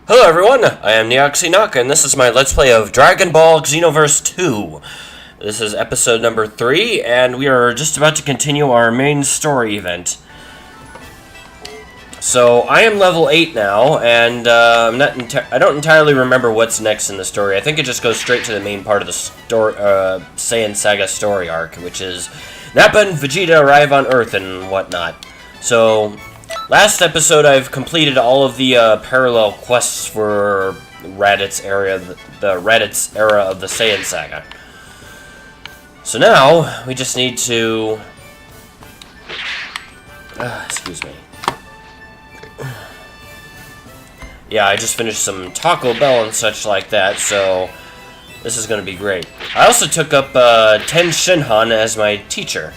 Hello everyone, I am Neoxynok, and this is my Let's Play of Dragon Ball Xenoverse 2. This is episode number 3, and we are just about to continue our main story event. So, I am level 8 now, and I don't entirely remember what's next in the story. I think it just goes straight to the main part of the story, Saiyan Saga story arc, which is Nappa and Vegeta arrive on Earth and whatnot. So, last episode, I've completed all of the parallel quests for Raditz area, the Raditz era of the Saiyan Saga. So now we just need to, excuse me. Yeah, I just finished some Taco Bell and such like that, so this is going to be great. I also took up Ten Shinhan as my teacher.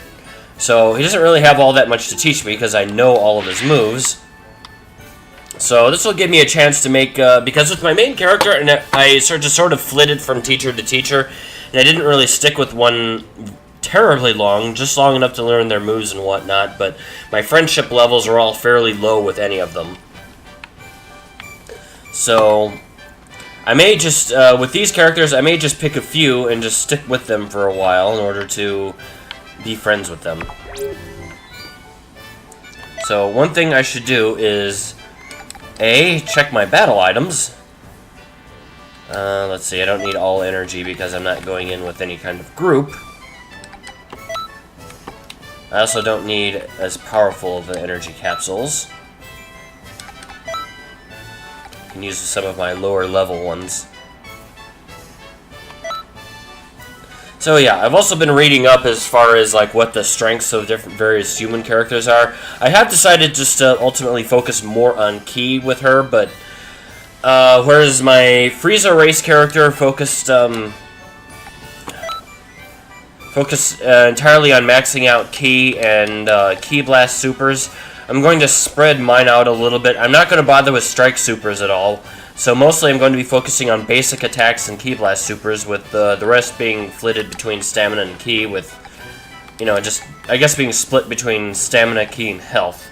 So, he doesn't really have all that much to teach me, because I know all of his moves. So, this will give me a chance to make, because with my main character, and I sort of flitted from teacher to teacher, and I didn't really stick with one terribly long, just long enough to learn their moves and whatnot, but my friendship levels are all fairly low with any of them. So, I may just, with these characters, I may just pick a few and just stick with them for a while in order to be friends with them. So one thing I should do is check my battle items. Let's see, I don't need all energy because I'm not going in with any kind of group. I also don't need as powerful of the energy capsules. I can use some of my lower level ones. So yeah, I've also been reading up as far as like what the strengths of different various human characters are. I have decided just to ultimately focus more on Ki with her, but whereas my Frieza race character focused entirely on maxing out Ki and Ki Blast supers, I'm going to spread mine out a little bit. I'm not going to bother with Strike supers at all. So mostly I'm going to be focusing on basic attacks and Ki Blast supers, with the rest being flitted between stamina and Ki, with, you know, just, I guess, being split between stamina, Ki, and health.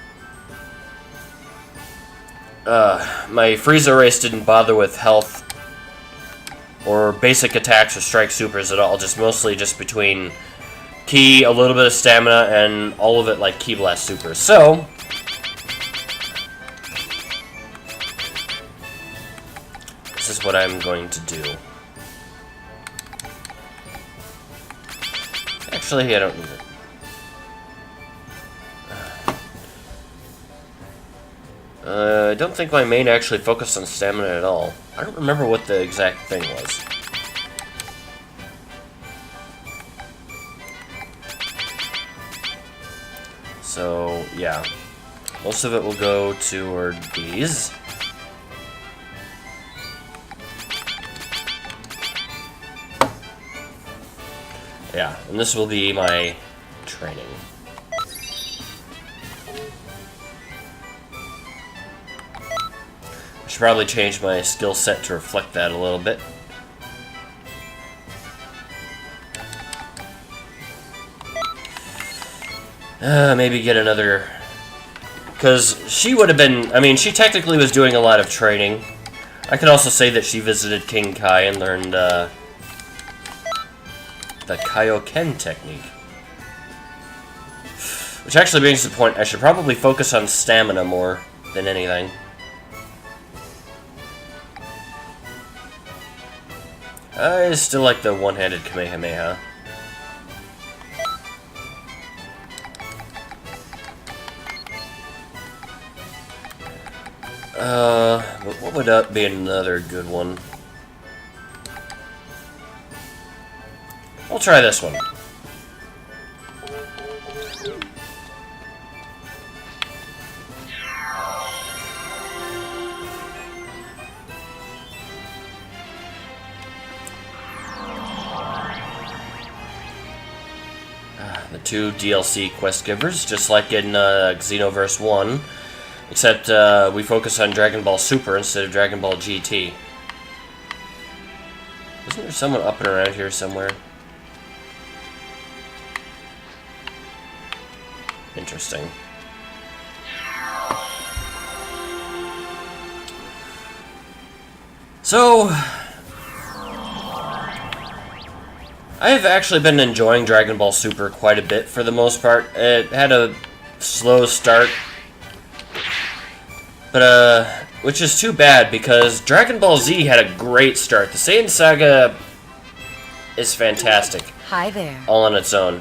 My Frieza race didn't bother with health or basic attacks or strike supers at all, just mostly just between Ki, a little bit of stamina, and all of it like Ki Blast supers. So this is what I'm going to do. Actually, I don't need it. I don't think my main actually focused on stamina at all. I don't remember what the exact thing was. So, yeah. Most of it will go toward these. Yeah, and this will be my training. I should probably change my skill set to reflect that a little bit. Maybe get another... Because she would have been... I mean, she technically was doing a lot of training. I could also say that she visited King Kai and learned, the Kaioken technique. Which actually brings the point, I should probably focus on stamina more than anything. I still like the one-handed Kamehameha. But what would be another good one? We'll try this one. The two DLC quest givers, just like in Xenoverse 1, except we focus on Dragon Ball Super instead of Dragon Ball GT. Isn't there someone up and around here somewhere? Interesting. So, I've actually been enjoying Dragon Ball Super quite a bit for the most part. It had a slow start, but which is too bad because Dragon Ball Z had a great start. The Saiyan saga is fantastic. Hi there. All on its own.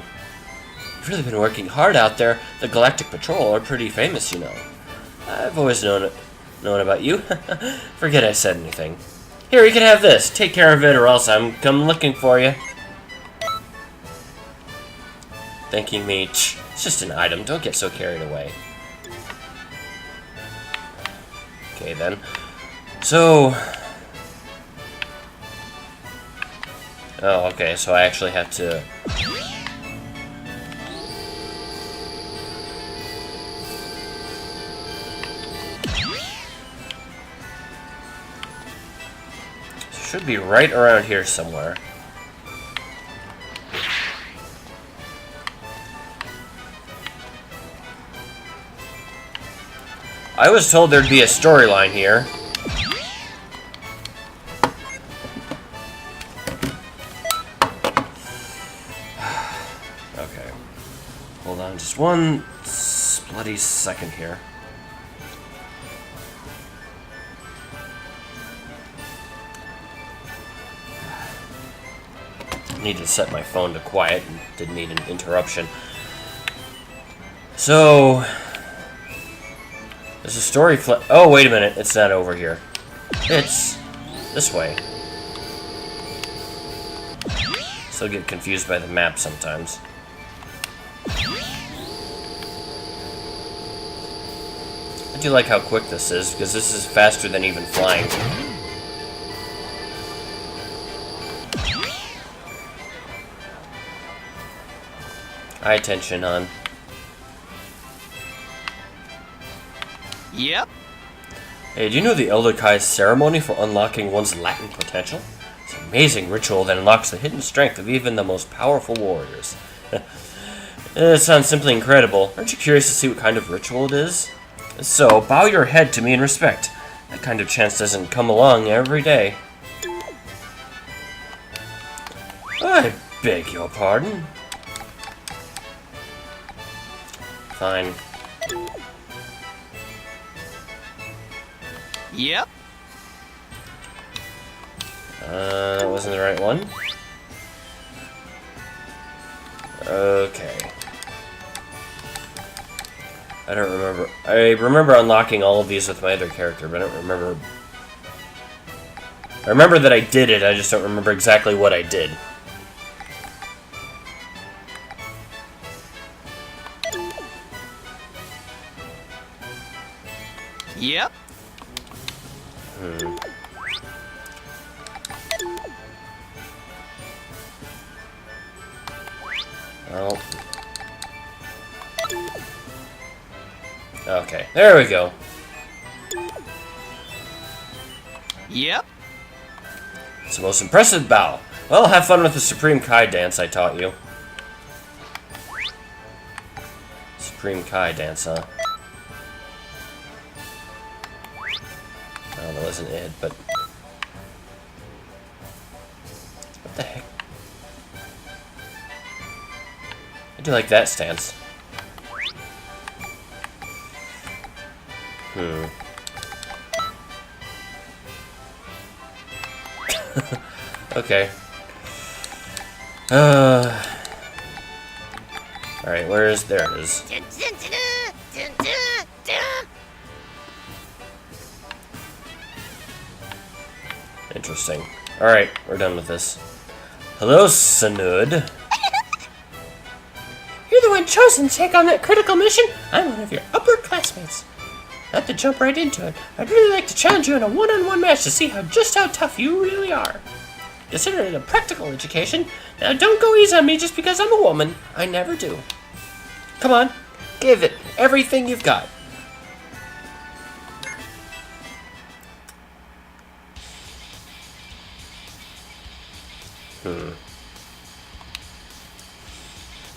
You've really been working hard out there. The Galactic Patrol are pretty famous, you know. I've always known about you. Forget I said anything. Here, you can have this. Take care of it or else I'm come looking for you. Thanking me. It's just an item. Don't get so carried away. Okay, then. So... Oh, okay, so I actually have to... Should be right around here somewhere. I was told there'd be a storyline here. Okay. Hold on just one bloody second here. Need to set my phone to quiet and didn't need an interruption. So... There's a story oh, wait a minute. It's not over here. It's this way. Still get confused by the map sometimes. I do like how quick this is, because this is faster than even flying. High attention, hon. Yep. Hey, do you know the Elder Kai's ceremony for unlocking one's latent potential? It's an amazing ritual that unlocks the hidden strength of even the most powerful warriors. It sounds simply incredible. Aren't you curious to see what kind of ritual it is? So, bow your head to me in respect. That kind of chance doesn't come along every day. I beg your pardon. Fine. Yep. That wasn't the right one. Okay. I don't remember. I remember unlocking all of these with my other character, but I don't remember. I remember that I did it, I just don't remember exactly what I did. Yep. Well. Okay, there we go. Yep. It's the most impressive bow. Well, have fun with the Supreme Kai dance I taught you. Supreme Kai dance, huh? Oh, that wasn't it, but... What the heck? I do like that stance. Okay. Alright, where is... There it is. Interesting. Alright, we're done with this. Hello, Sanud. You're the one chosen to take on that critical mission? I'm one of your upperclassmates. Not to jump right into it, I'd really like to challenge you in a one-on-one match to see just how tough you really are. Consider it a practical education. Now don't go easy on me just because I'm a woman. I never do. Come on, give it everything you've got.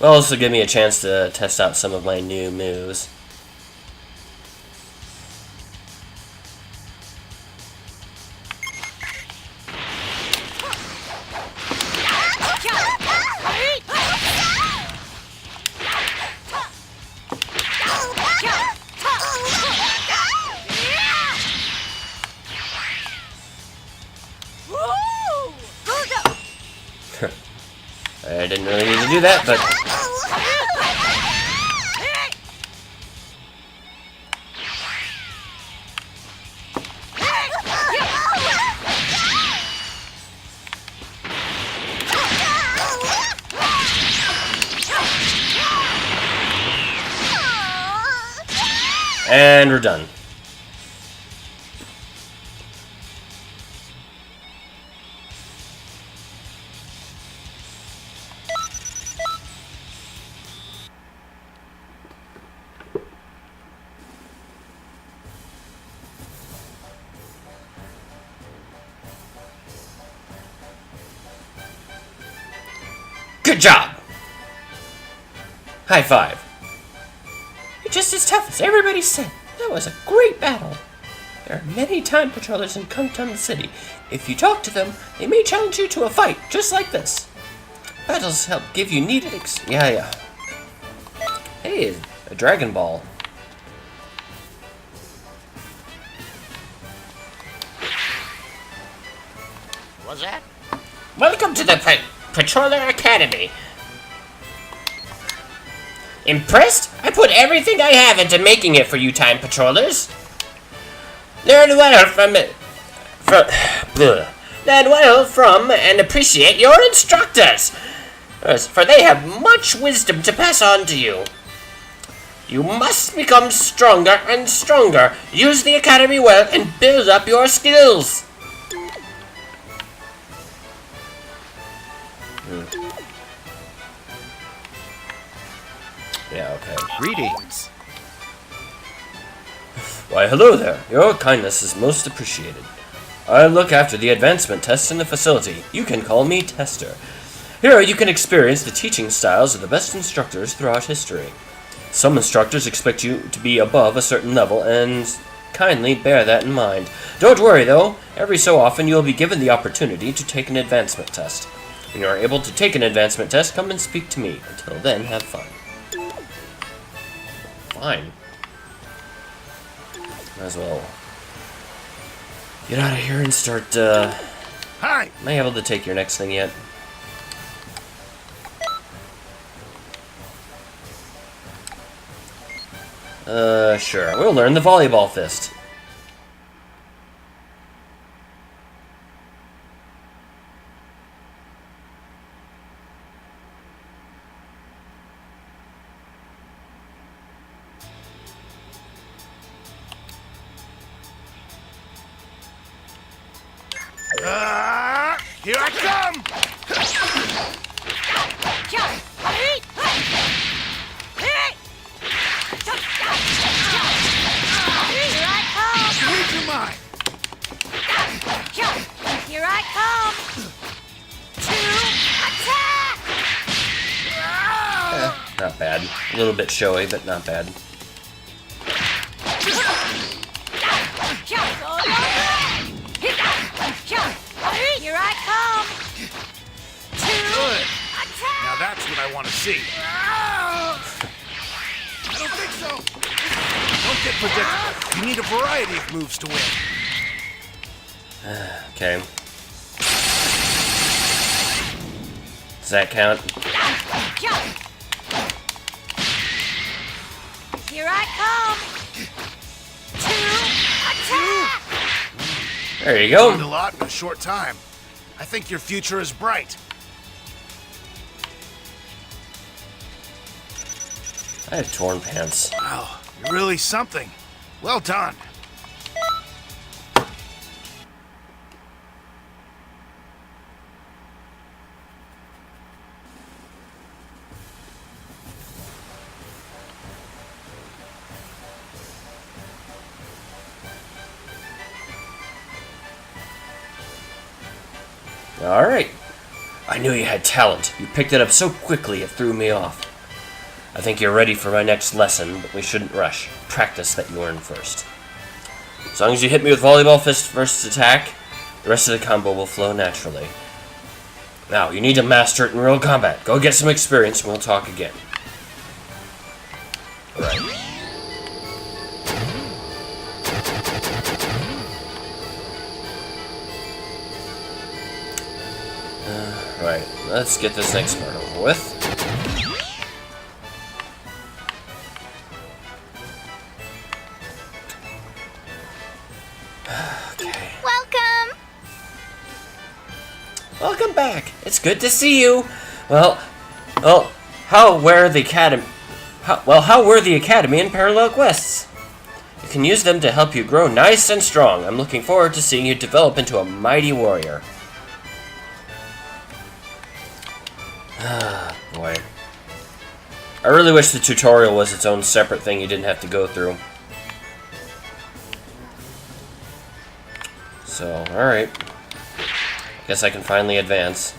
Well, this will give me a chance to test out some of my new moves. I didn't really need to do that, but... And we're done. Good job! High five. You're just as tough as everybody said. That was a great battle. There are many time patrollers in Kungtum City. If you talk to them, they may challenge you to a fight, just like this. Battles help give you needed Yeah. Hey, a Dragon Ball. What's that? Welcome to the Patroller Academy. Impressed? I put everything I have into making it for you time patrollers. Learn well from and appreciate your instructors, for they have much wisdom to pass on to you. You must become stronger and stronger. Use the academy well and build up your skills. Yeah, okay. Greetings. Why, hello there. Your kindness is most appreciated. I look after the advancement tests in the facility. You can call me Tester. Here you can experience the teaching styles of the best instructors throughout history. Some instructors expect you to be above a certain level, and kindly bear that in mind. Don't worry, though. Every so often you will be given the opportunity to take an advancement test. When you are able to take an advancement test, come and speak to me. Until then, have fun. Fine. Might as well get out of here and start, Hi! Am I able to take your next thing yet? Sure. We'll learn the volleyball fist. Here I come! Read your mind! Here I come! To attack! Not bad. A little bit showy, but not bad. Here I come! To Good. attack! Now that's what I want to see. I don't think so. Don't get predictable. You need a variety of moves to win. Okay. Does that count? Here I come! To attack! There you Learned a go. lot in a short time. I think your future is bright. I have torn pants. Wow, you're really something. Well done. Alright. I knew you had talent. You picked it up so quickly it threw me off. I think you're ready for my next lesson, but we shouldn't rush. Practice that you learn first. As long as you hit me with volleyball fist first attack, the rest of the combo will flow naturally. Now, you need to master it in real combat. Go get some experience and we'll talk again. Alright. Right, let's get this next part over with. Okay. Welcome. Welcome back. It's good to see you. Well, how were the academy and parallel quests? You can use them to help you grow nice and strong. I'm looking forward to seeing you develop into a mighty warrior. Ah, boy. I really wish the tutorial was its own separate thing you didn't have to go through. So, alright. Guess I can finally advance.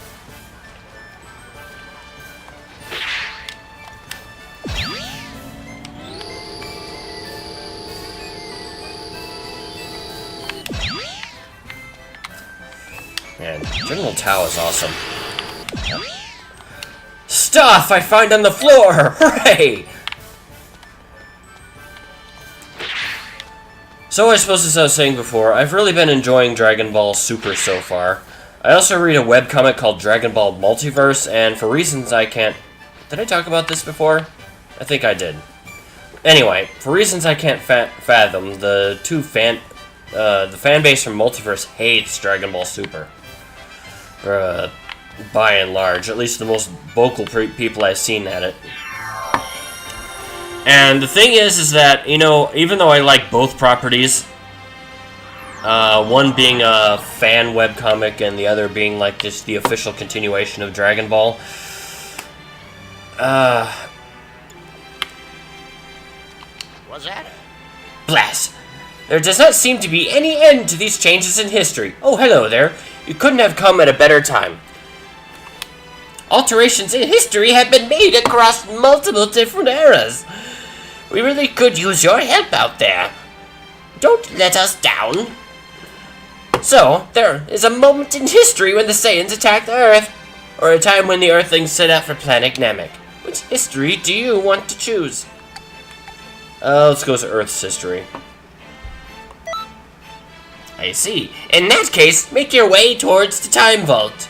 Man, General Tao is awesome. Stuff I find on the floor! Hooray! So I suppose as I was saying before, I've really been enjoying Dragon Ball Super so far. I also read a webcomic called Dragon Ball Multiverse, and for reasons I can't... Did I talk about this before? I think I did. Anyway, for reasons I can't fathom, the fan base from Multiverse hates Dragon Ball Super. By and large, at least the most vocal people I've seen at it. And the thing is that, you know, even though I like both properties, one being a fan webcomic and the other being like just the official continuation of Dragon Ball, Was that it? blast! There does not seem to be any end to these changes in history. Oh, hello there. You couldn't have come at a better time. Alterations in history have been made across multiple different eras. We really could use your help out there. Don't let us down. So, there is a moment in history when the Saiyans attacked the Earth, or a time when the Earthlings set out for planet Namek. Which history do you want to choose? Let's go to Earth's history. I see. In that case, make your way towards the Time Vault.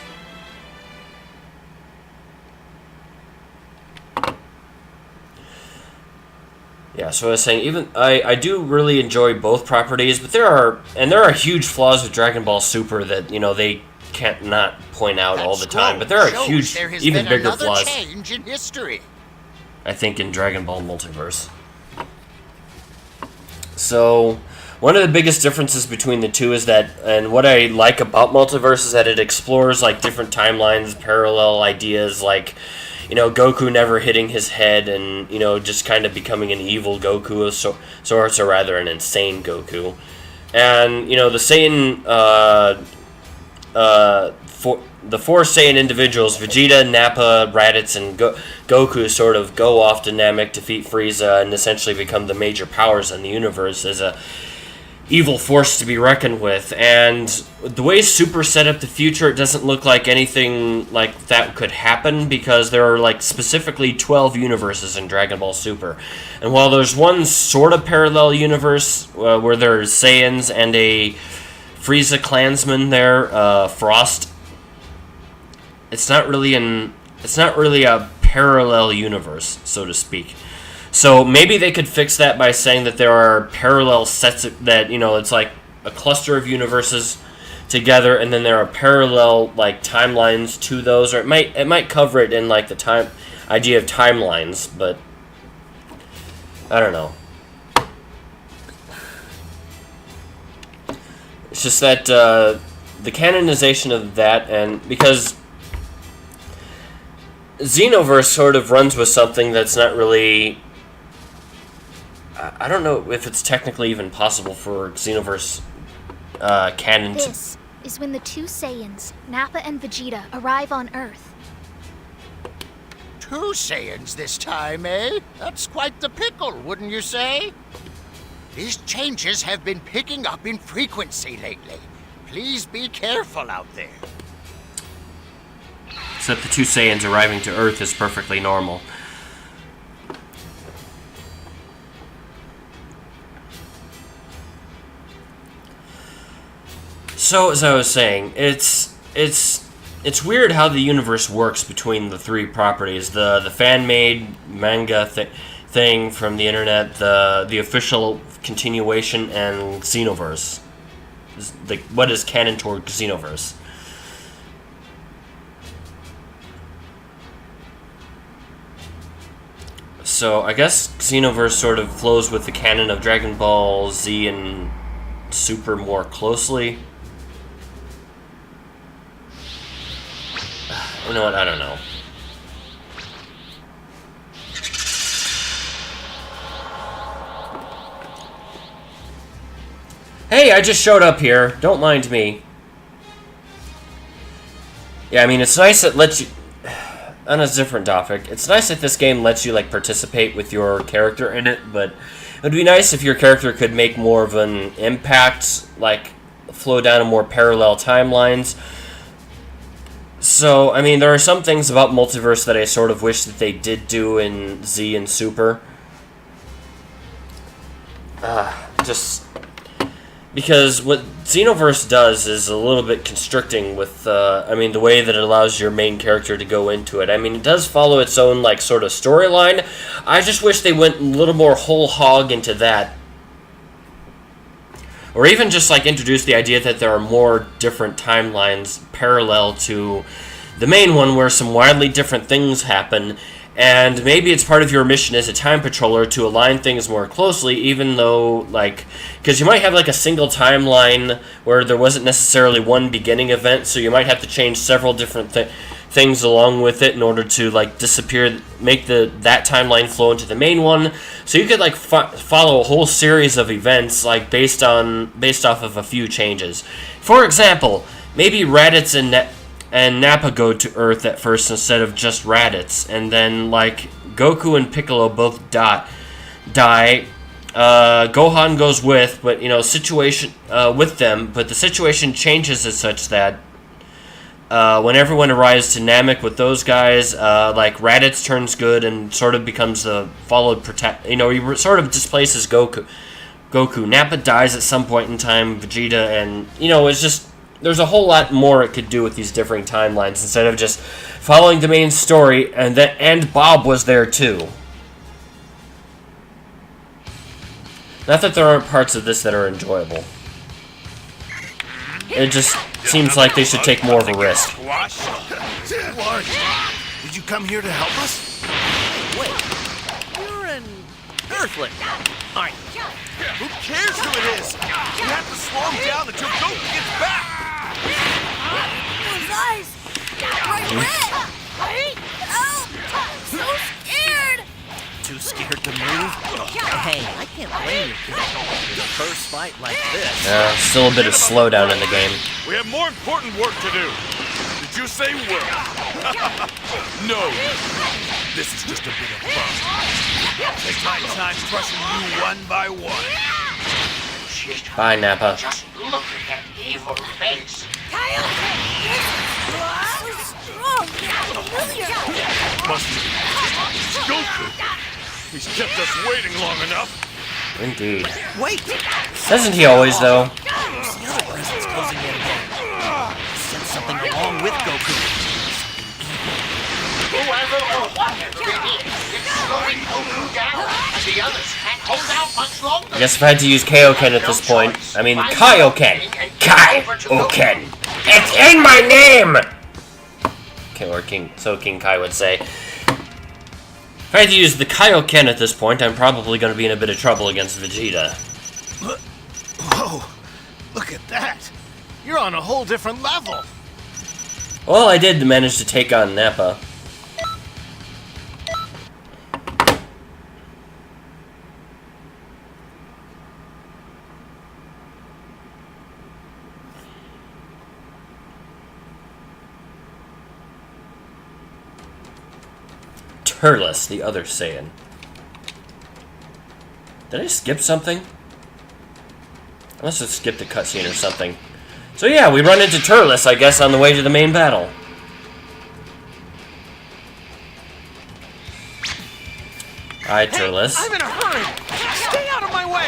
Yeah, so I was saying, even I do really enjoy both properties, but there are huge flaws with Dragon Ball Super that, you know, they can't not point out all the time. But there are huge, even bigger flaws. Change in history. I think in Dragon Ball Multiverse. So, one of the biggest differences between the two is that, and what I like about Multiverse is that it explores like different timelines, parallel ideas, like, you know, Goku never hitting his head and, you know, just kind of becoming an evil Goku of sorts, or rather an insane Goku. And, you know, the Saiyan, the four Saiyan individuals, Vegeta, Nappa, Raditz, and Goku sort of go off to Namek, defeat Frieza, and essentially become the major powers in the universe as a evil force to be reckoned with. And the way Super set up the future, it doesn't look like anything like that could happen, because there are like specifically 12 universes in Dragon Ball Super. And while there's one sort of parallel universe where there's Saiyans and a Frieza clansman there, Frost, it's not really a parallel universe, so to speak. So maybe they could fix that by saying that there are parallel sets that, you know, it's like a cluster of universes together, and then there are parallel like timelines to those, or it might cover it in like the idea of timelines, but I don't know. It's just that the canonization of that, and because Xenoverse sort of runs with something that's not really... I don't know if it's technically even possible for Xenoverse canon to... This is when the two Saiyans, Nappa and Vegeta, arrive on Earth. Two Saiyans this time, eh? That's quite the pickle, wouldn't you say? These changes have been picking up in frequency lately. Please be careful out there. Except the two Saiyans arriving to Earth is perfectly normal. So, as I was saying, it's it's weird how the universe works between the three properties: the fan-made manga thing from the internet, the official continuation, and Xenoverse. What is canon toward Xenoverse? So I guess Xenoverse sort of flows with the canon of Dragon Ball Z and Super more closely. You know what? I don't know. Hey, I just showed up here. Don't mind me. Yeah, I mean, it's nice it lets you... On a different topic, it's nice that this game lets you, like, participate with your character in it, but it would be nice if your character could make more of an impact, like, flow down in more parallel timelines. So, I mean, there are some things about Multiverse that I sort of wish that they did do in Z and Super. Just... Because what Xenoverse does is a little bit constricting with, I mean, the way that it allows your main character to go into it. I mean, it does follow its own, like, sort of storyline. I just wish they went a little more whole hog into that. Or even just, like, introduce the idea that there are more different timelines parallel to the main one where some wildly different things happen. And maybe it's part of your mission as a time patroller to align things more closely, even though, like, because you might have, like, a single timeline where there wasn't necessarily one beginning event, so you might have to change several different things along with it in order to, like, make that timeline flow into the main one. So you could, like, follow a whole series of events, like, based off of a few changes. For example, maybe Raditz and Nappa go to Earth at first instead of just Raditz, and then, like, Goku and Piccolo both die. Gohan goes with the situation changes as such that when everyone arrives to Namek with those guys, like, Raditz turns good and sort of becomes the followed he sort of displaces Goku. Nappa dies at some point in time, Vegeta, and, it's just... There's a whole lot more it could do with these differing timelines instead of just following the main story, and Bob was there too. Not that there aren't parts of this that are enjoyable. It just seems like they should take more of a risk. Did you come here to help us? Wait, you're an Earthling, aren't you? Who cares who it is? You have to slow him down until Goku gets back. Those eyes! Bright red! Help! So scared! Too scared to move? Hey, I can't blame you for the first fight like this. Still a bit of slowdown in the game. We have more important work to do. Did you say work? No. This is just a bit of fun. Take my time crushing you one by one. Bye, Nappa. Just look at that evil face. So strong! Familiar! Must be Goku. He's kept us waiting long enough. Indeed. Wait! Doesn't he always, though? The other presence closing in again. Sent something along with Goku. Whoever or whatever it is, it's slowing Goku down, and the others can't hold out much longer. I guess if I had to use Kaioken at this point, I mean Kaioken! Kaioken! It's in my name! Okay, or King Kai would say. If I had to use the Kaioken at this point, I'm probably going to be in a bit of trouble against Vegeta. Whoa, look at that. You're on a whole different level. Well, I did manage to take on Nappa. Turles, the other Saiyan. Did I skip something? I must have skipped a cutscene or something. So yeah, we run into Turles, I guess, on the way to the main battle. Hi, Turles. I'm in a hurry. Stay out of my way.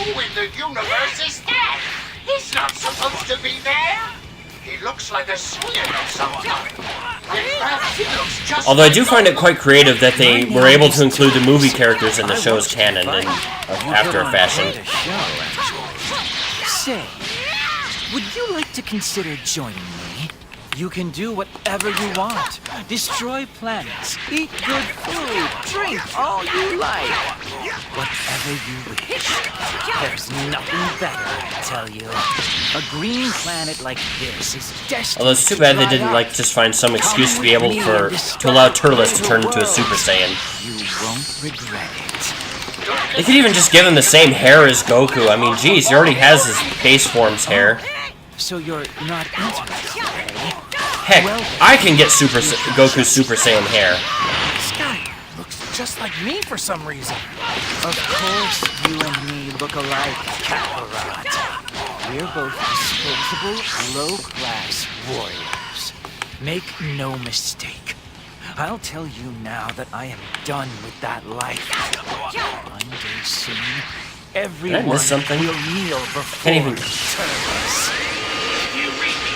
Who in the universe is that? He's not supposed to be there. He looks like a Saiyan of some kind. In fact, he looks just Although I do like find it Goku. quite creative that they were able to include the movie characters in the show's canon in after a fashion. Quite a show, actually. Say, would you like to consider joining me? You can do whatever you want. Destroy planets, eat good food, drink all you like. Whatever you wish. There's nothing better, I tell you. A green planet like this is destined. Although it's too bad they didn't like just find some excuse to be able to allow Turles to turn into a Super Saiyan. You won't regret it. They could even just give him the same hair as Goku. I mean, geez, he already has his base form's hair. So you're not interested, eh? Heck, I can get Goku's Super Saiyan hair. This guy looks just like me for some reason. Of course you and me look alike, Kakarot. We're both disposable, low-class warriors. Make no mistake. I'll tell you now that I am done with that life. One day soon, everyone miss something? will kneel before Can't even- Turles. You read me.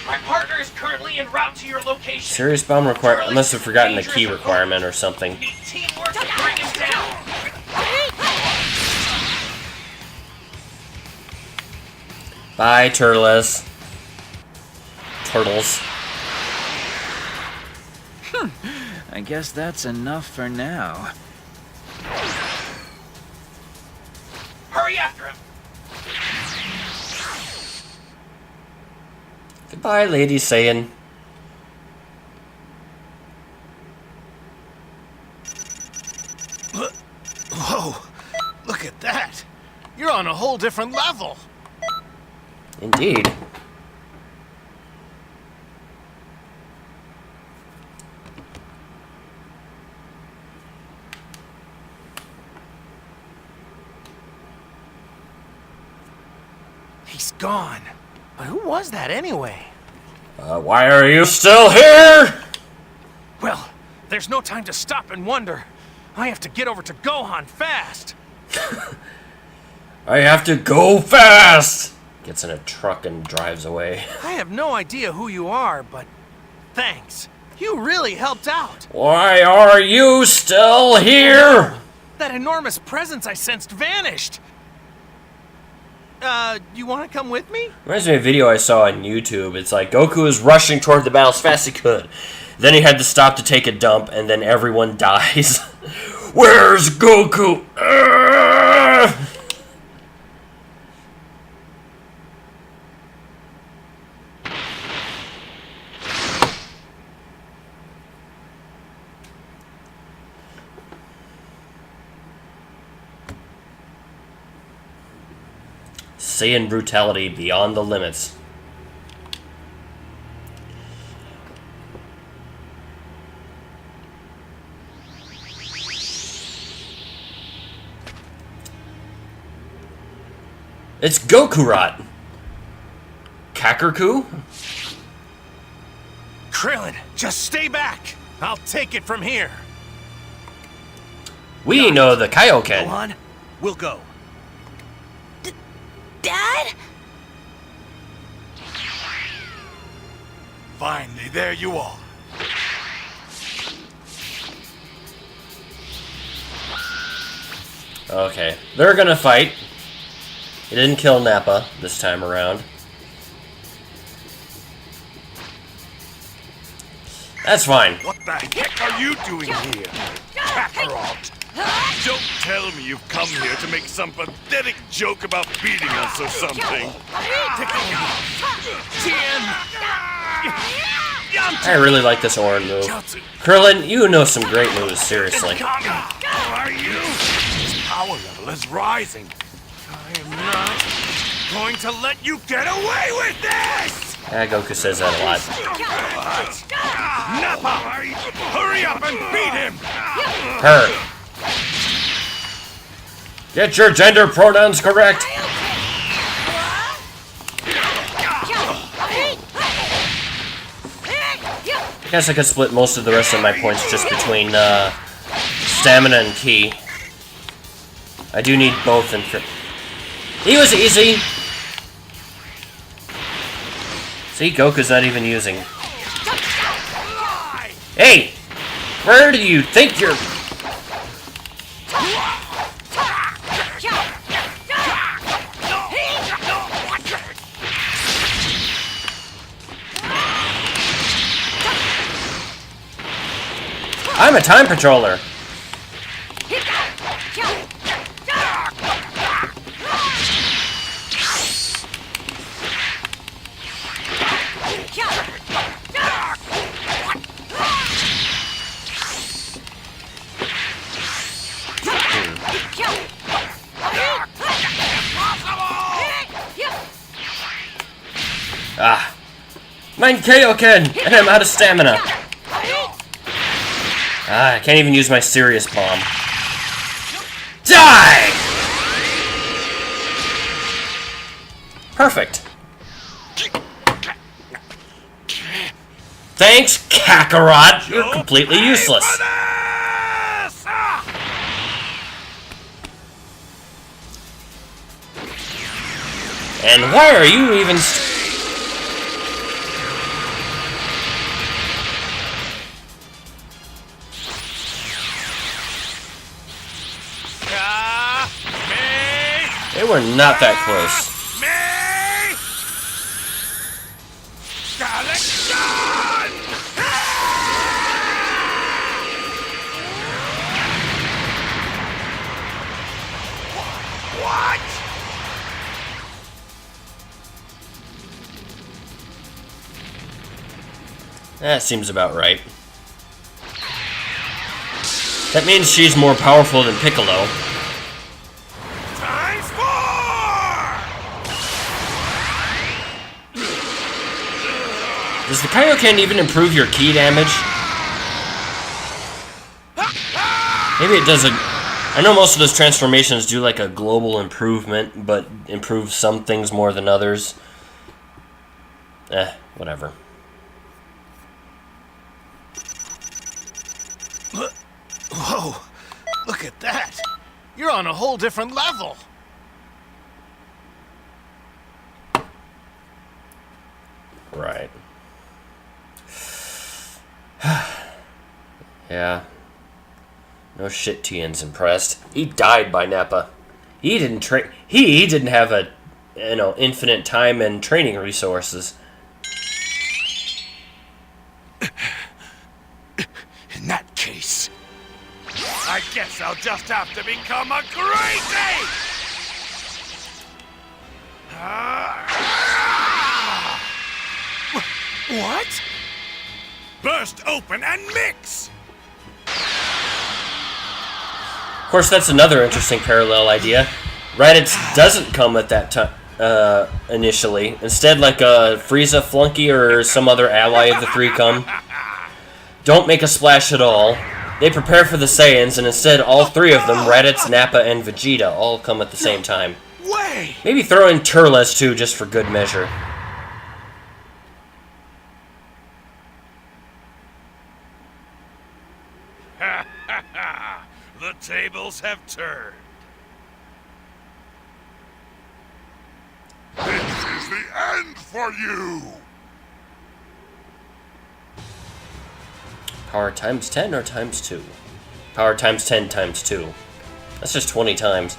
My partner is currently en route to your location. Serious bomb require unless I've forgotten the key requirement or something. Need teamwork to bring him down. Bye, Turles. Turtles. I guess that's enough for now. Hurry after him. Goodbye, Lady Saiyan. Whoa, look at that. You're on a whole different level. Indeed. He's gone. But who was that anyway? Why are you still here? Well, there's no time to stop and wonder. I have to get over to Gohan fast. I have to go fast. Gets in a truck and drives away. I have no idea who you are, but thanks. You really helped out. Why are you still here? That enormous presence I sensed vanished. You want to come with me? Reminds me of a video I saw on YouTube. It's like Goku is rushing toward the battle as fast as he could. Then he had to stop to take a dump, and then everyone dies. Where's Goku? Saiyan brutality beyond the limits. It's Goku-rot. Kakarku? Krillin, just stay back. I'll take it from here. We know the Kaioken. Gohan, we'll go. Dad? Finally, there you are. Okay, they're gonna fight. He didn't kill Nappa this time around. That's fine. What the heck are you doing here? Kakarot! Don't tell me you've come here to make some pathetic joke about beating us or something. I really like this Orin move. Krillin, you know some great moves, seriously. How are you? His power level is rising. I am not going to let you get away with this! Yeah, Goku says that a lot. Nappa! Hurry up and beat him! Her. Get your gender pronouns correct. I guess I could split most of the rest of my points just between stamina and ki. I do need both in. He was easy. See, Goku's not even using. Hey! Where do you think you're... I'm a time patroller. Ah. Mine Kaioken! And I'm out of stamina. Ah, I can't even use my serious bomb. Die! Perfect. Thanks, Kakarot! You're completely useless. And why are you even... They were not that close. What? That seems about right. That means she's more powerful than Piccolo. Times 4! Does the Kaioken even improve your ki damage? Maybe it does a... I know most of those transformations do like a global improvement, but improve some things more than others. Whatever. Whoa, look at that. You're on a whole different level. Right. Yeah. No shit, Tien's impressed. He died by Nappa. He didn't train. He didn't have a, infinite time and training resources. In that case, I guess I'll just have to become a great ape! What? Burst open and mix! Of course, that's another interesting parallel idea. Raditz doesn't come at that time initially. Instead, like a Frieza flunky or some other ally of the three come. Don't make a splash at all. They prepare for the Saiyans, and instead, all three of them, Raditz, Nappa, and Vegeta, all come at the same time. Way! Maybe throw in Turles too, just for good measure. The tables have turned. This is the end for you! Power times 10 or times 2? Power times 10 times 2. That's just 20 times.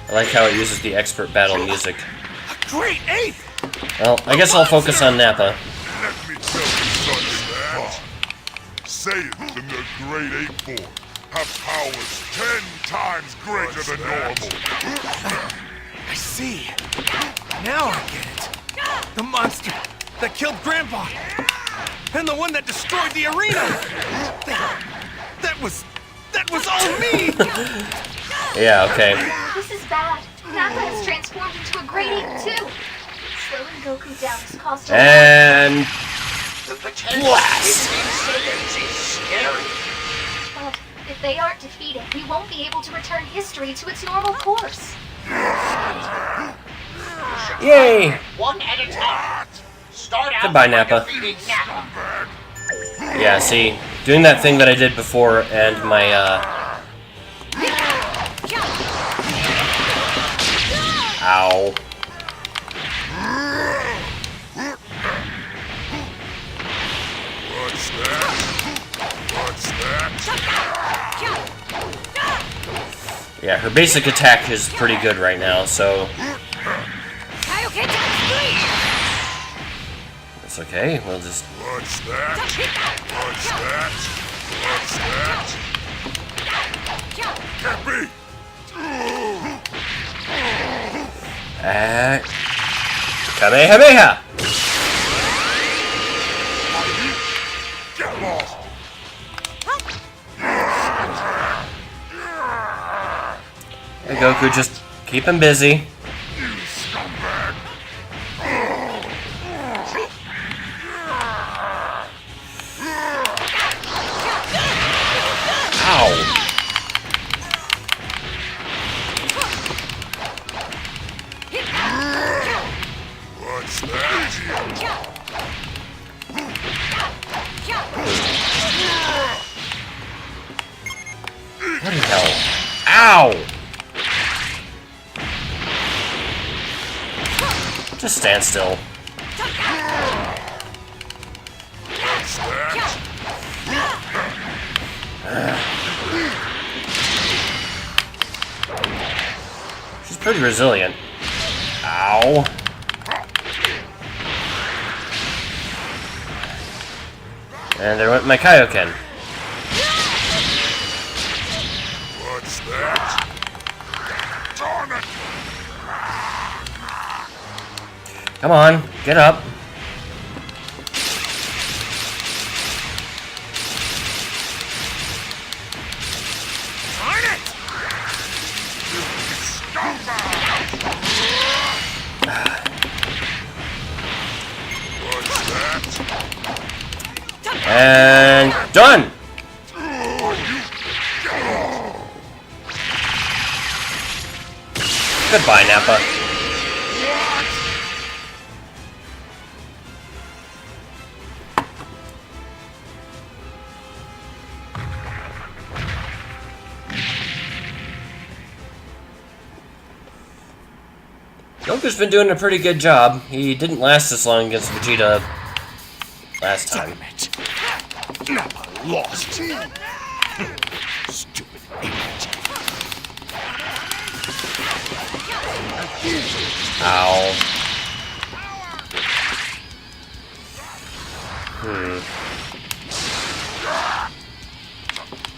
I like how it uses the expert battle music. A great ape! Well, I guess I'll focus on Nappa. Let me tell you something, man. Saiyans in the Great Ape Form have powers 10 times greater than normal. I see. Now I get it. The monster that killed Grandpa. And the one that destroyed the arena. That was all me! Yeah, okay. This is bad. Nappa has transformed into a great ape too. Slowing Goku down has caused And... The potential blast! between Saiyans is scary. But if they aren't defeated, we won't be able to return history to its normal course. Yay! One at a time. start out Goodbye, by Nappa. defeating Nappa. Yeah, see, doing that thing that I did before and my, ow. What's that? What's that? Yeah, her basic attack is pretty good right now, so it's okay. We'll just. What's that? What's that? What's that? Can't be! Kamehameha! Get lost! Hey, Goku, just keep him busy. You scumbag! Ow! What's that? What the hell? Ow! Just stand still. What's that? She's pretty resilient. Ow. And there went my Kaioken. What's that? Darn it! Come on, get up. Darn it! You scumbag! What's that? And done! Goodbye, Nappa. Goku's been doing a pretty good job. He didn't last this long against Vegeta last time. Damn it! Nappa lost! Stupid idiot! Ow.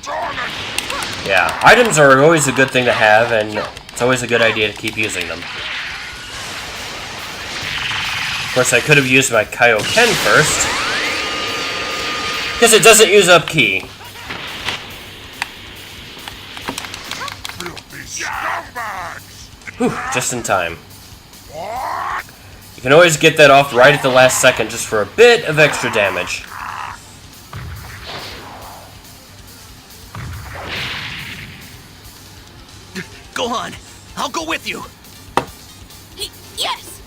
Darn it! Yeah, items are always a good thing to have, and it's always a good idea to keep using them. Of course, I could have used my Kaioken first, because it doesn't use up ki. Filthy scumbags! Whew, just in time. What? You can always get that off right at the last second just for a bit of extra damage. Go on. I'll go with you. Yes!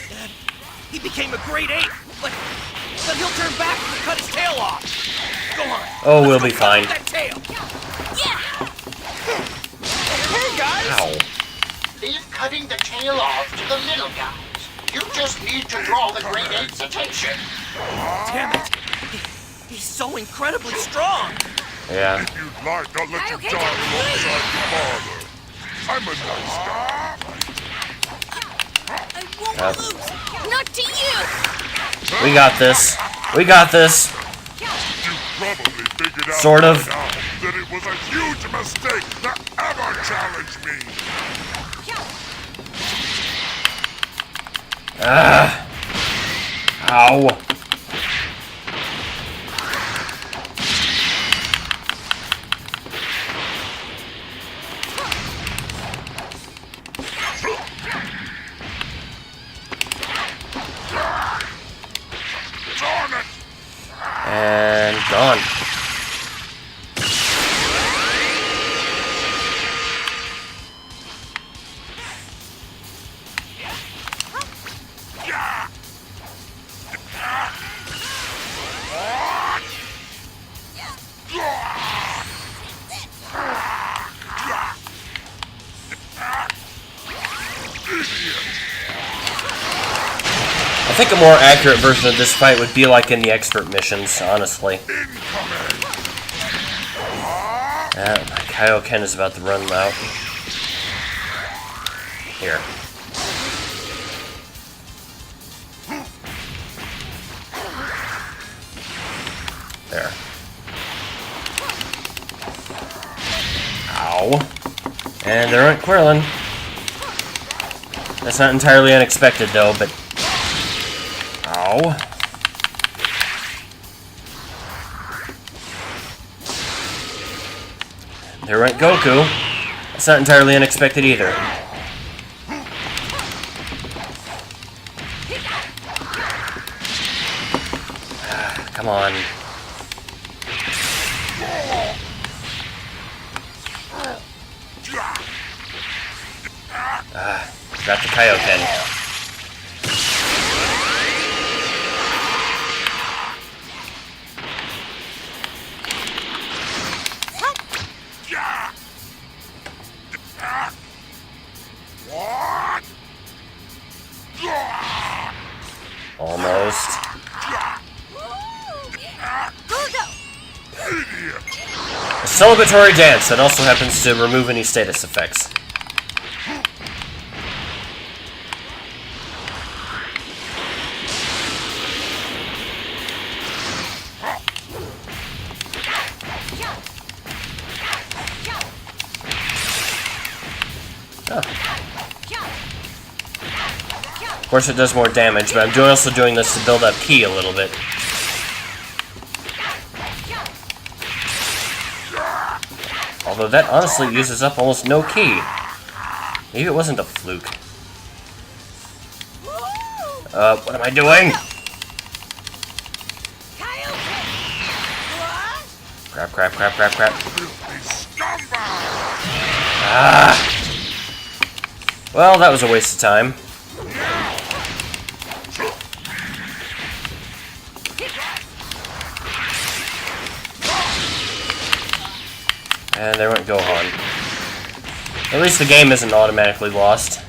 Dad, he became a great ape, but he'll turn back and cut his tail off. Go on. Oh, we'll Let's be go cut fine. off that tail. Yeah! Hey guys! Ow. Leave cutting the tail off to the little guys. You just need to draw the great ape's attention. Damn it! He's so incredibly strong. Yeah. If you'd like, I'll let you Okay, die okay. alongside your father. I'm a nice guy. I won't Yep. lose! Not to you! We got this. We got this. You probably figured out Sort of. by now that it was a huge mistake to ever challenge me. Ah. Ow. Darn it! And gone. I think a more accurate version of this fight would be like in the expert missions, honestly. My Kaioken is about to run out. Here. There. Ow. And there went Quirlin. That's not entirely unexpected, though, but... Ow. There went Goku. That's not entirely unexpected either. Come on. Got the Kaioken. Almost. A celebratory dance that also happens to remove any status effects. Of course it does more damage, but I'm also doing this to build up ki a little bit. Although that honestly uses up almost no ki. Maybe it wasn't a fluke. What am I doing? Crap, crap, crap, crap, crap. Ah! Well, that was a waste of time. And there went Gohan. At least the game isn't automatically lost.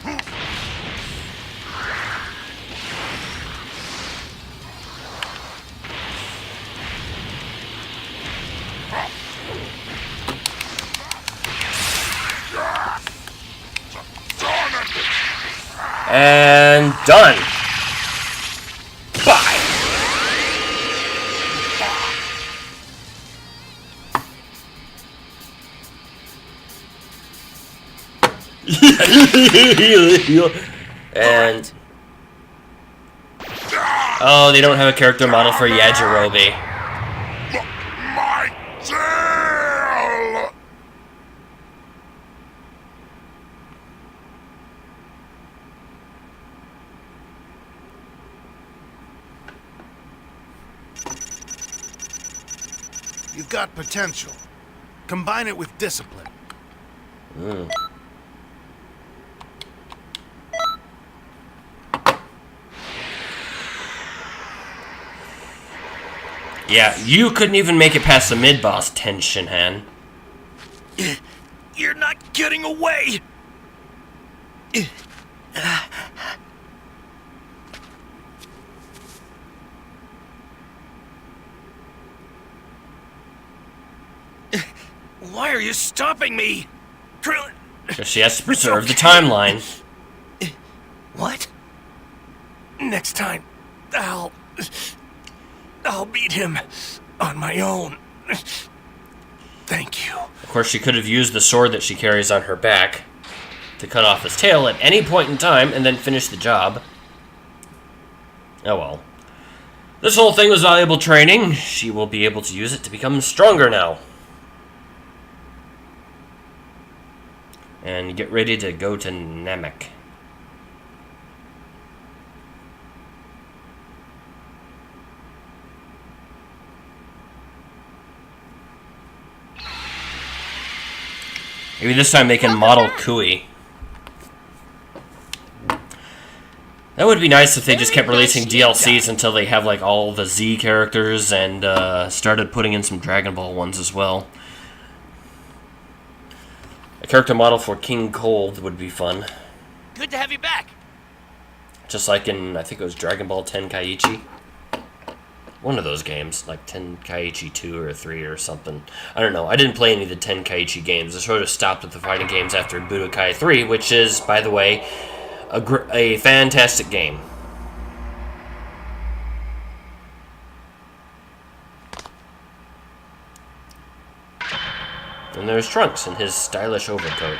And done. Bye. And oh, they don't have a character model for Yajirobe. My tail! You've got potential. Combine it with discipline. Yeah, you couldn't even make it past the mid-boss, Ten Shinhan. You're not getting away! Why are you stopping me? Krillin... Because she has to preserve the timeline. What? Next time, I'll beat him on my own. Thank you. Of course, she could have used the sword that she carries on her back to cut off his tail at any point in time and then finish the job. Oh well. This whole thing was valuable training. She will be able to use it to become stronger now. And get ready to go to Namek. Maybe this time they can model Kui. That would be nice if they just kept releasing DLCs until they have like all the Z characters and started putting in some Dragon Ball ones as well. A character model for King Cold would be fun. Good to have you back. Just like in, I think it was Dragon Ball Tenkaichi. One of those games, like Tenkaichi 2 or 3 or something. I don't know. I didn't play any of the Tenkaichi games. I sort of stopped with the fighting games after Budokai 3, which is, by the way, a fantastic game. And there's Trunks in his stylish overcoat.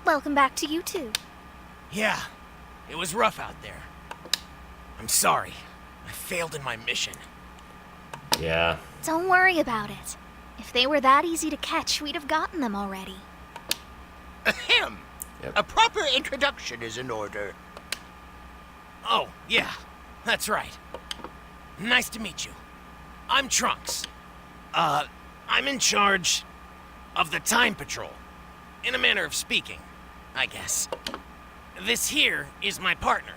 Welcome back to you too. Yeah, it was rough out there. I'm sorry. I failed in my mission. Yeah. Don't worry about it. If they were that easy to catch, we'd have gotten them already. Ahem. Yep. A proper introduction is in order. Oh, yeah, that's right. Nice to meet you. I'm Trunks. I'm in charge of the Time Patrol. In a manner of speaking, I guess. This here is my partner.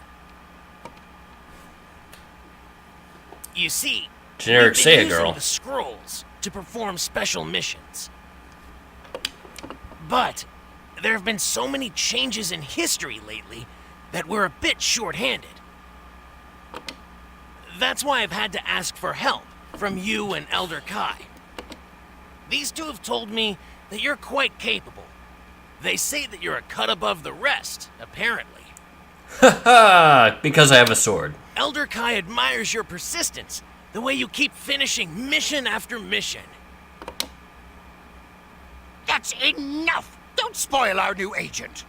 You see, Generic we've been Saiyan using girl. the scrolls to perform special missions. But there have been so many changes in history lately that we're a bit short-handed. That's why I've had to ask for help from you and Elder Kai. These two have told me that you're quite capable. They say that you're a cut above the rest, apparently. Haha, because I have a sword. Elder Kai admires your persistence, the way you keep finishing mission after mission. That's enough! Don't spoil our new agent.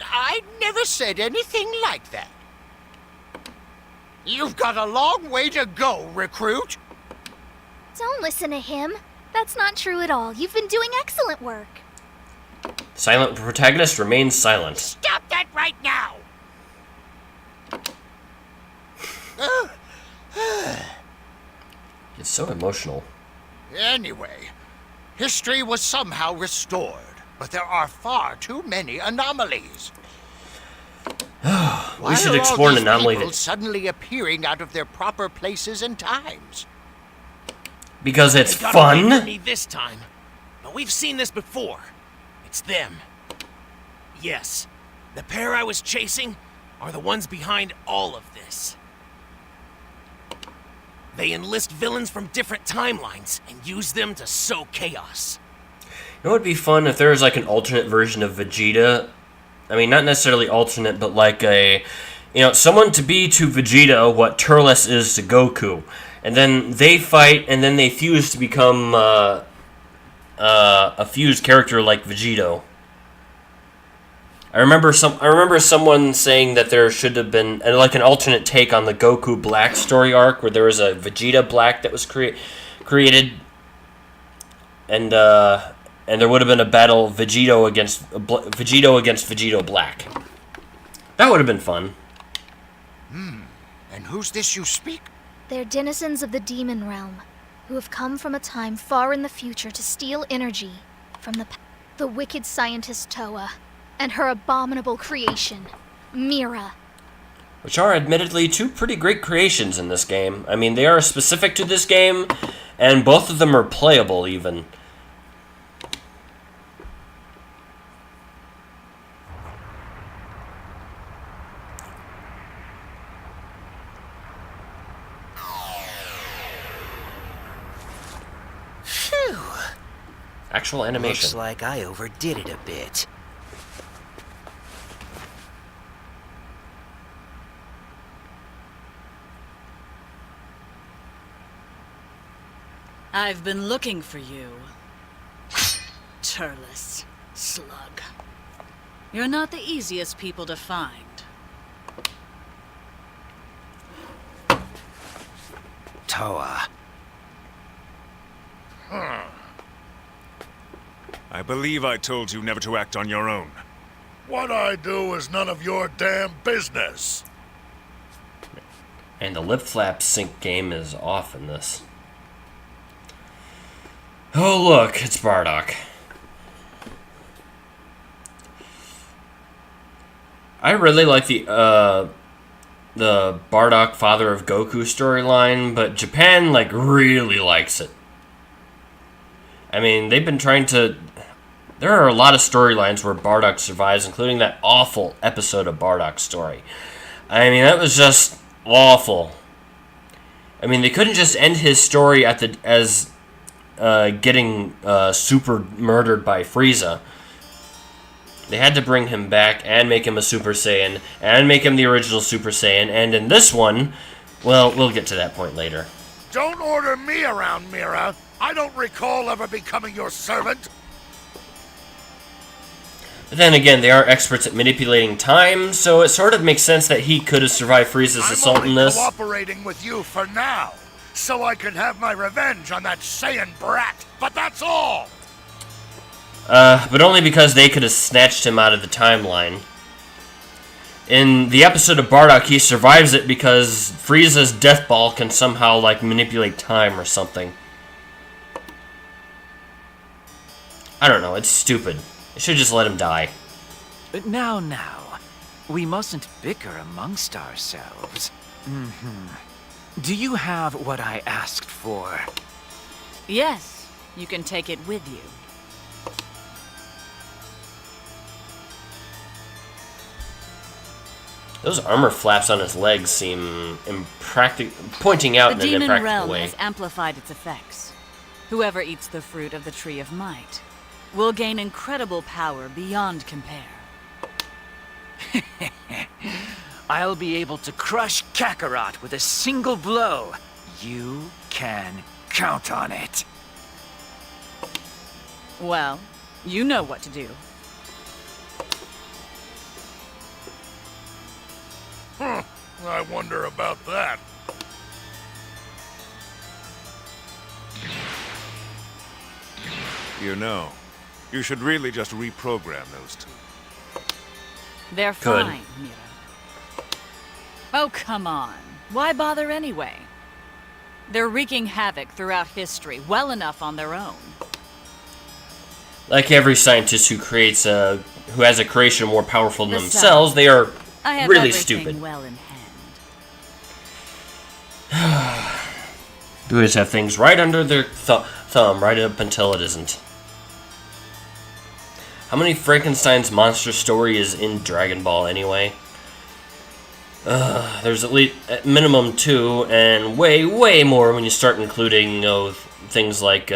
I never said anything like that. You've got a long way to go, recruit. Don't listen to him. That's not true at all. You've been doing excellent work. Silent protagonist remains silent. Stop that right now! It's so emotional. Anyway, history was somehow restored, but there are far too many anomalies. We should explore an anomaly that that... suddenly appearing out of their proper places and times. Because it's They got away fun? from me this time, but we've seen this before. It's them. Yes, the pair I was chasing are the ones behind all of this. They enlist villains from different timelines and use them to sow chaos. You know what would be fun if there was like an alternate version of Vegeta? I mean, not necessarily alternate, but like a... You know, someone to be to Vegeta what Turles is to Goku. And then they fight, and then they fuse to become a fused character like Vegito. I remember someone saying that there should have been like an alternate take on the Goku Black story arc, where there was a Vegeta Black that was created, and there would have been a battle Vegito against Vegito Black. That would have been fun. And who's this you speak? They're denizens of the demon realm, who have come from a time far in the future to steal energy from the wicked scientist Towa and her abominable creation, Mira. Which are admittedly two pretty great creations in this game. I mean, they are specific to this game, and both of them are playable even. Phew. Actual animation. Looks like I overdid it a bit. I've been looking for you. Turles, slug. You're not the easiest people to find. Towa. I believe I told you never to act on your own. What I do is none of your damn business. And the lip flap sync game is off in this. Oh look, it's Bardock. I really like the the Bardock Father of Goku storyline, but Japan like really likes it. I mean, they've been trying to. There are a lot of storylines where Bardock survives, including that awful episode of Bardock's story. I mean, that was just awful. I mean, they couldn't just end his story at as getting super murdered by Frieza. They had to bring him back and make him a Super Saiyan and make him the original Super Saiyan. And in this one, well, we'll get to that point later. Don't order me around, Mira. I don't recall ever becoming your servant. But then again, they are experts at manipulating time, so it sort of makes sense that he could have survived Frieza's assault in this. I'm only cooperating with you for now, so I can have my revenge on that Saiyan brat. But that's all. But only because they could have snatched him out of the timeline. In the episode of Bardock, he survives it because Frieza's death ball can somehow, like, manipulate time or something. I don't know, it's stupid. I should just let him die. But now, we mustn't bicker amongst ourselves. Do you have what I asked for? Yes, you can take it with you. Those armor flaps on his legs seem pointing out in The an demon impractical realm way. has amplified its effects. Whoever eats the fruit of the Tree of Might will gain incredible power beyond compare. I'll be able to crush Kakarot with a single blow. You can count on it. Well, you know what to do. I wonder about that. You know, you should really just reprogram those two. They're Good. fine, Mira. Oh, come on. Why bother anyway? They're wreaking havoc throughout history well enough on their own. Like every scientist who has a creation more powerful than Besides, themselves, they are I have really everything stupid. well in hand. They always have things right under their thumb, right up until it isn't. How many Frankenstein's monster story is in Dragon Ball anyway? There's at minimum 2, and way more when you start including things like.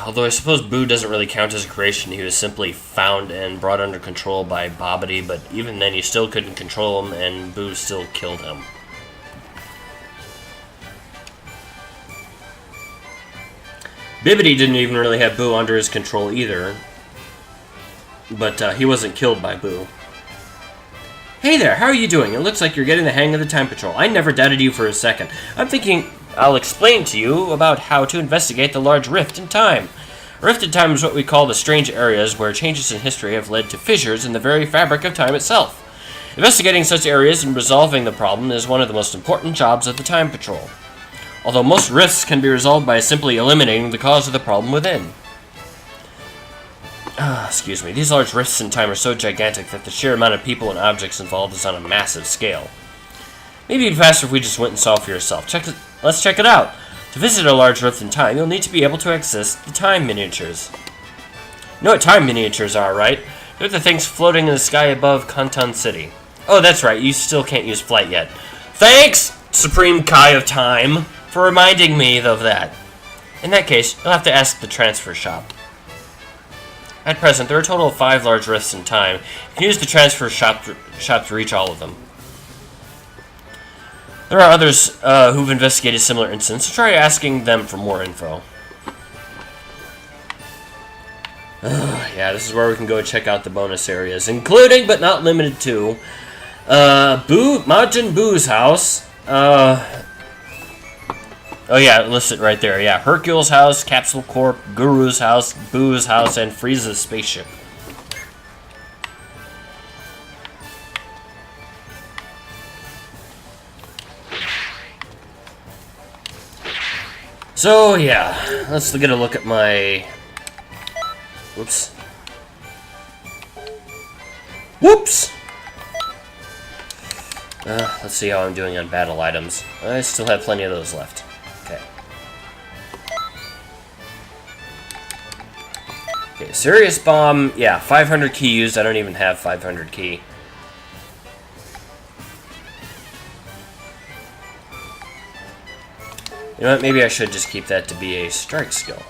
Although I suppose Boo doesn't really count as a creation. He was simply found and brought under control by Babidi, but even then you still couldn't control him, and Boo still killed him. Bibbidi didn't even really have Boo under his control either, but he wasn't killed by Boo. Hey there, how are you doing? It looks like you're getting the hang of the Time Patrol. I never doubted you for a second. I'm thinking I'll explain to you about how to investigate the large rift in time. A rift in time is what we call the strange areas where changes in history have led to fissures in the very fabric of time itself. Investigating such areas and resolving the problem is one of the most important jobs of the Time Patrol. Although most rifts can be resolved by simply eliminating the cause of the problem within. Excuse me. These large rifts in time are so gigantic that the sheer amount of people and objects involved is on a massive scale. Maybe it'd be faster if we just went and saw for yourself. Let's check it out. To visit a large rift in time, you'll need to be able to access the time miniatures. You know what time miniatures are, right? They're the things floating in the sky above Kantan City. Oh, that's right. You still can't use flight yet. Thanks, Supreme Kai of Time, for reminding me of that. In that case, you'll have to ask the transfer shop. At present, there are a total of 5 large rifts in time. You can use the transfer shop to reach all of them. There are others who've investigated similar incidents, so try asking them for more info. Yeah, this is where we can go check out the bonus areas, including, but not limited to, Majin Buu's house. Oh yeah, listed right there. Yeah, Hercule's house, Capsule Corp, Guru's house, Buu's house, and Frieza's spaceship. So yeah, let's get a look at my... Whoops. Let's see how I'm doing on battle items. I still have plenty of those left. Okay. Okay, Serious Bomb, yeah, 500 key used. I don't even have 500 key. You know what, maybe I should just keep that to be a strike skill.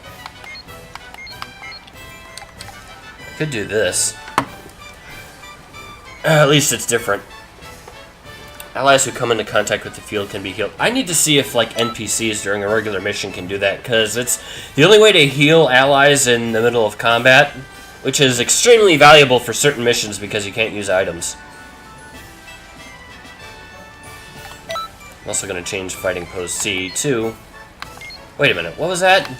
I could do this. At least it's different. Allies who come into contact with the field can be healed. I need to see if, like, NPCs during a regular mission can do that, because it's the only way to heal allies in the middle of combat, which is extremely valuable for certain missions because you can't use items. I'm also going to change fighting pose C to... Wait a minute, what was that?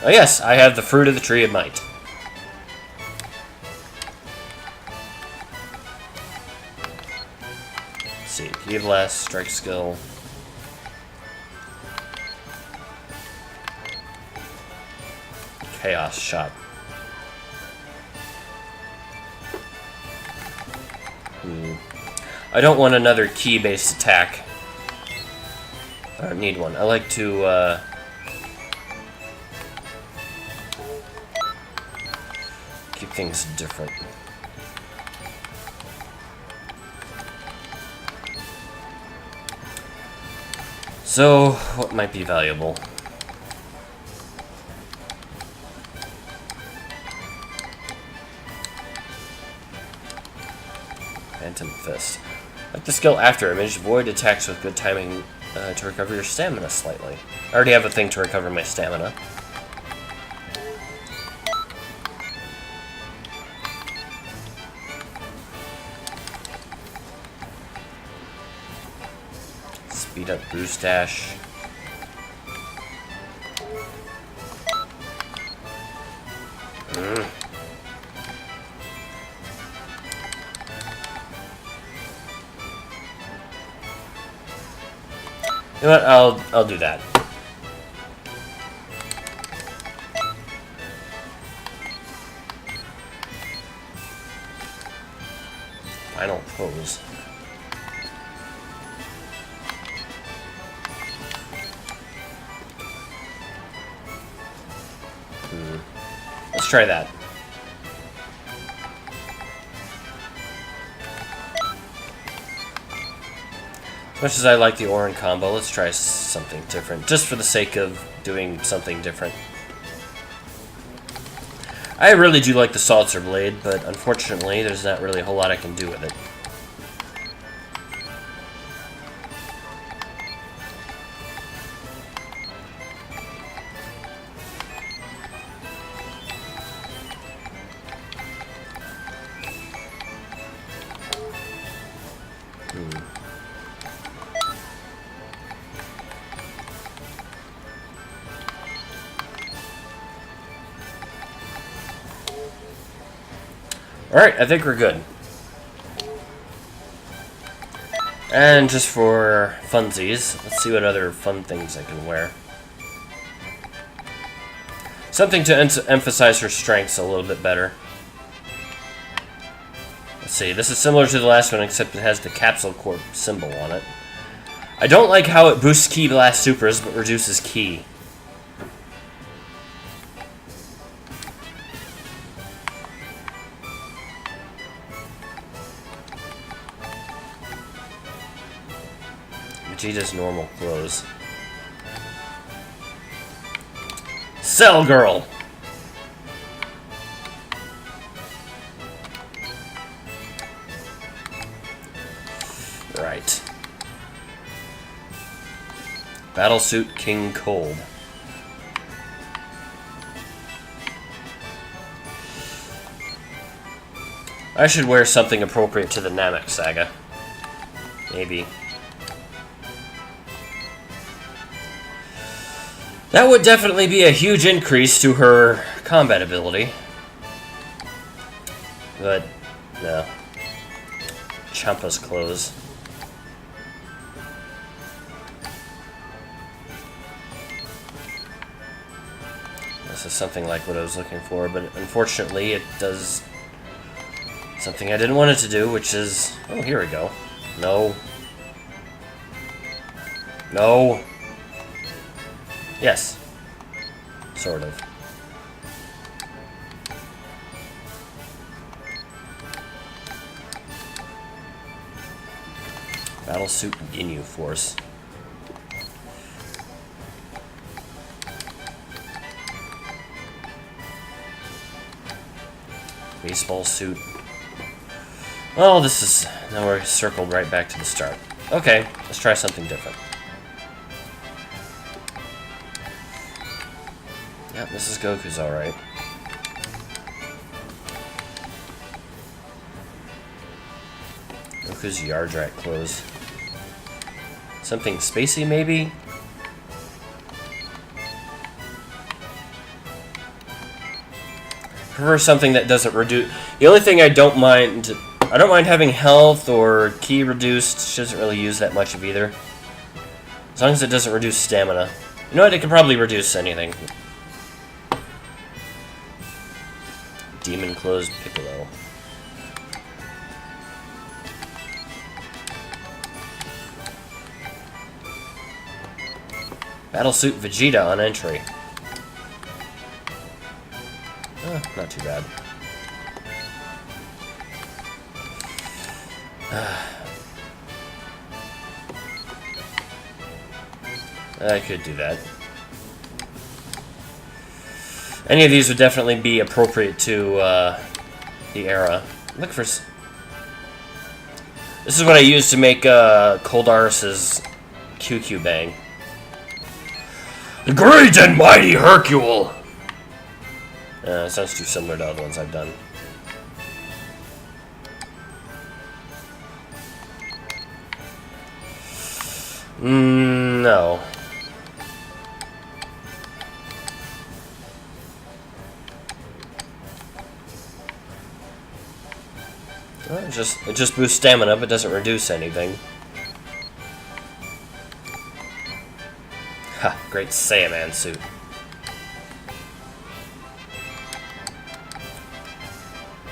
Oh yes, I have the Fruit of the Tree of Might. Let's see, Key of Blast, Strike Skill. Chaos Shot. I don't want another key-based attack. I don't need one. I like to, keep things different. So, what might be valuable? Phantom Fist. Like the skill After Image, void attacks with good timing to recover your stamina slightly. I already have a thing to recover my stamina. Speed up boost dash. You know what? I'll do that. Final pose. Let's try that. As much as I like the Orin combo, let's try something different, just for the sake of doing something different. I really do like the Salter Blade, but unfortunately, there's not really a whole lot I can do with it. Alright, I think we're good. And just for funsies, let's see what other fun things I can wear. Something to emphasize her strengths a little bit better. Let's see, this is similar to the last one, except it has the Capsule Corp symbol on it. I don't like how it boosts Ki Blast Supers, but reduces Ki. Vegeta's normal clothes. Cell Girl! Right. Battlesuit King Cold. I should wear something appropriate to the Namek saga. Maybe. That would definitely be a huge increase to her combat ability. But, no. Champa's clothes. This is something like what I was looking for, but unfortunately it does Something I didn't want it to do, which is... Oh, here we go. No. No. Yes. Sort of. Battlesuit Ginyu Force. Baseball suit. Well, this is... Now we're circled right back to the start. Okay, let's try something different. Yeah, this is Goku's alright. Goku's Yardrat clothes. Something spacey, maybe? Prefer something that doesn't reduce... The only thing I don't mind having health or ki reduced. She doesn't really use that much of either. As long as it doesn't reduce stamina. You know what? It can probably reduce anything. Demon Clothes Piccolo. Battlesuit Vegeta on entry. Not too bad. I could do that. Any of these would definitely be appropriate to the era. Look for... This is what I use to make Koldaris's QQ Bang. The great and mighty Hercule! Sounds too similar to other ones I've done. No. Well, it just boosts stamina, but doesn't reduce anything. Ha! Great Saiyan suit.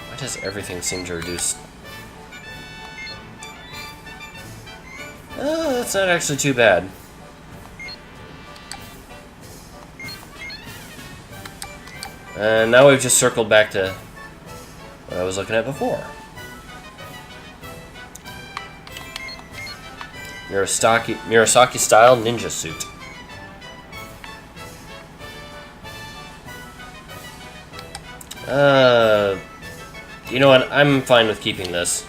Why does everything seem to reduce? Oh, that's not actually too bad. And now we've just circled back to what I was looking at before. Murasaki style ninja suit. You know what? I'm fine with keeping this.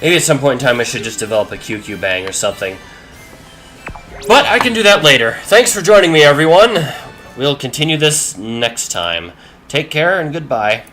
Maybe at some point in time I should just develop a QQ Bang or something. But I can do that later. Thanks for joining me, everyone. We'll continue this next time. Take care and goodbye.